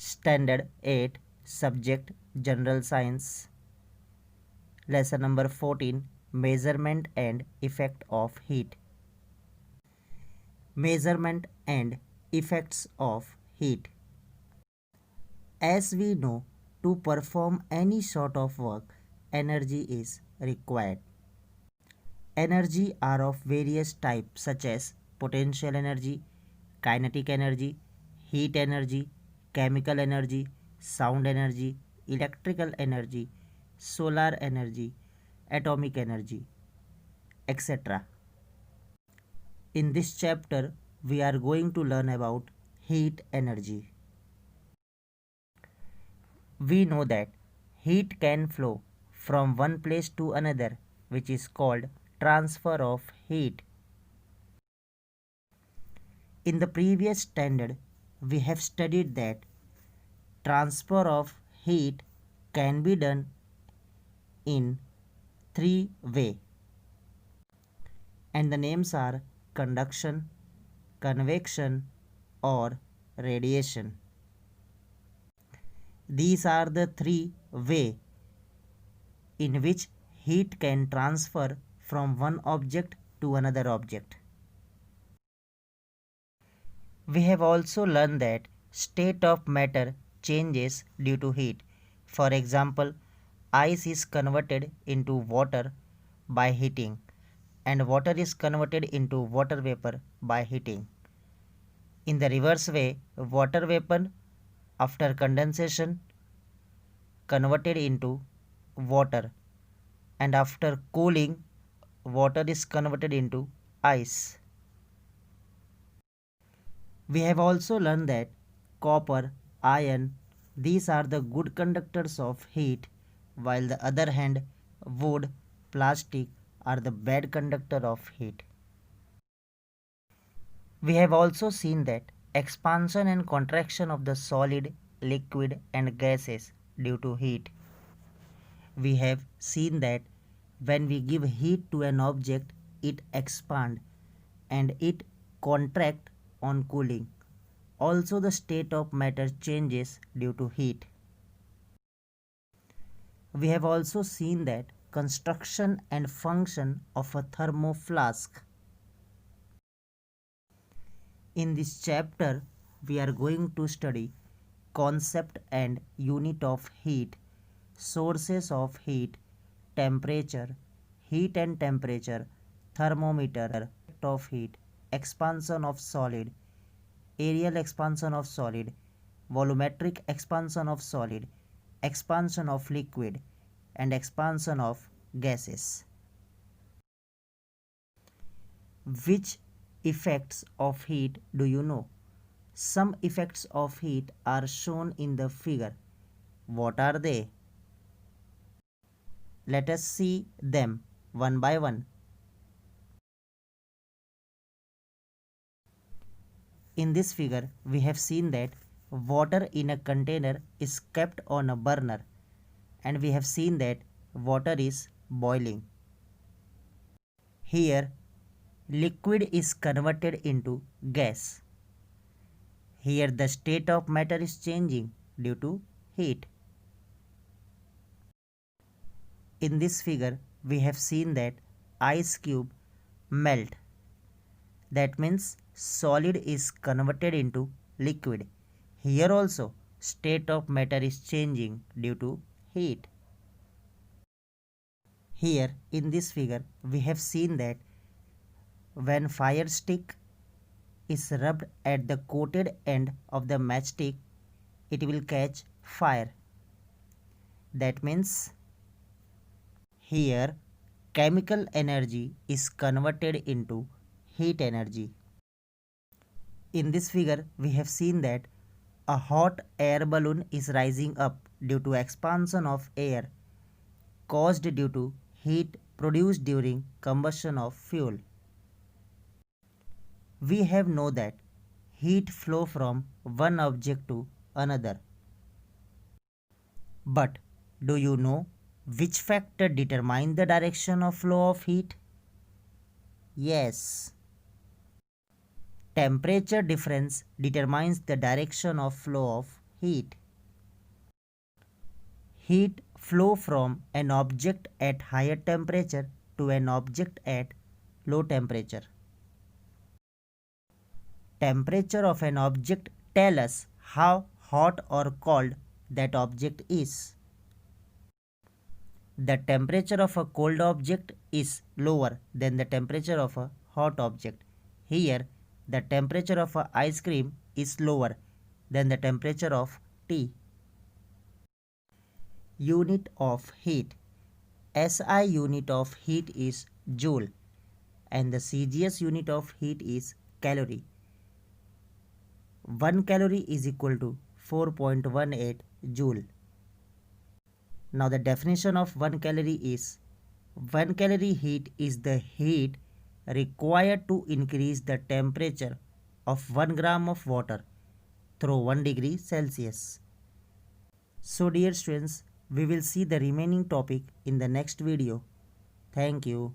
Standard 8, Subject General Science. Lesson number 14, Measurement and Effect of Heat. Measurement and Effects of Heat. As we know, to perform any sort of work, energy is required. Energy are of various types such as potential energy, kinetic energy, heat energy, chemical energy, sound energy, electrical energy, solar energy, atomic energy, etc. In this chapter, we are going to learn about heat energy. We know that heat can flow from one place to another, which is called transfer of heat. In the previous standard, we have studied that transfer of heat can be done in three ways, and the names are conduction, convection, or radiation. These are the three ways in which heat can transfer from one object to another object. We have also learned that state of matter changes due to heat. For example, ice is converted into water by heating, and water is converted into water vapor by heating. In the reverse way, water vapor after condensation converted into water, and after cooling water is converted into ice. We have also learned that copper, iron, these are the good conductors of heat, while the other hand wood, plastic are the bad conductor of heat. We have also seen that expansion and contraction of the solid, liquid and gases due to heat. We have seen that when we give heat to an object, it expands and it contracts on cooling. Also, the state of matter changes due to heat. We have also seen that construction and function of a thermoflask. In this chapter, we are going to study concept and unit of heat, sources of heat, temperature, heat and temperature, thermometer of heat, expansion of solid, areal expansion of solid, volumetric expansion of solid, expansion of liquid, and expansion of gases. Which effects of heat do you know? Some effects of heat are shown in the figure. What are they? Let us see them one by one. In this figure, we have seen that water in a container is kept on a burner, and we have seen that water is boiling. Here, liquid is converted into gas. Here, the state of matter is changing due to heat. In this figure, we have seen that ice cube melt. That means solid is converted into liquid. Here also state of matter is changing due to heat. Here in this figure we have seen that when fire stick is rubbed at the coated end of the matchstick, it will catch fire. That means here chemical energy is converted into heat energy. In this figure, we have seen that a hot air balloon is rising up due to expansion of air caused due to heat produced during combustion of fuel. We have know that heat flow from one object to another. But do you know which factor determine the direction of flow of heat? Yes. Temperature difference determines the direction of flow of heat. Heat flow from an object at higher temperature to an object at low temperature. Temperature of an object tell us how hot or cold that object is. The temperature of a cold object is lower than the temperature of a hot object. Here, the temperature of a ice cream is lower than the temperature of tea. Unit of heat. SI unit of heat is joule and the CGS unit of heat is calorie. 1 calorie is equal to 4.18 joule. Now the definition of 1 calorie is 1 calorie heat is the heat required to increase the temperature of 1 gram of water through 1 degree Celsius. So dear students, we will see the remaining topic in the next video. Thank you.